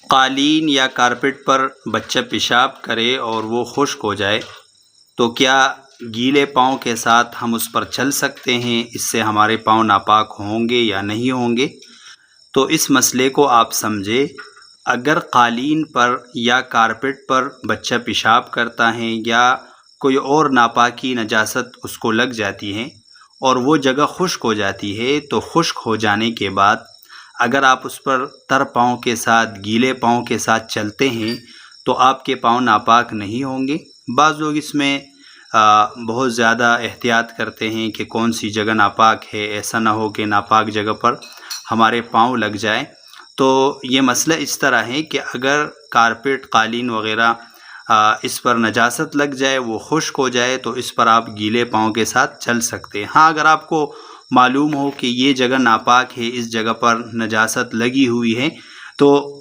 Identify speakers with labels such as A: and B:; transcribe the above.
A: قالین یا کارپیٹ پر بچہ پیشاب کرے اور وہ خشک ہو جائے تو کیا گیلے پاؤں کے ساتھ ہم اس پر چل سکتے ہیں؟ اس سے ہمارے پاؤں ناپاک ہوں گے یا نہیں ہوں گے؟ تو اس مسئلے کو آپ سمجھے۔ اگر قالین پر یا کارپیٹ پر بچہ پیشاب کرتا ہے یا کوئی اور ناپاکی نجاست اس کو لگ جاتی ہے اور وہ جگہ خشک ہو جاتی ہے، تو خشک ہو جانے کے بعد اگر آپ اس پر تر پاؤں کے ساتھ، گیلے پاؤں کے ساتھ چلتے ہیں تو آپ کے پاؤں ناپاک نہیں ہوں گے۔ بعض لوگ اس میں بہت زیادہ احتیاط کرتے ہیں کہ کون سی جگہ ناپاک ہے، ایسا نہ ہو کہ ناپاک جگہ پر ہمارے پاؤں لگ جائے۔ تو یہ مسئلہ اس طرح ہے کہ اگر کارپیٹ، قالین وغیرہ اس پر نجاست لگ جائے، وہ خشک ہو جائے، تو اس پر آپ گیلے پاؤں کے ساتھ چل سکتے ہیں۔ ہاں، اگر آپ کو معلوم ہو کہ یہ جگہ ناپاک ہے، اس جگہ پر نجاست لگی ہوئی ہے، تو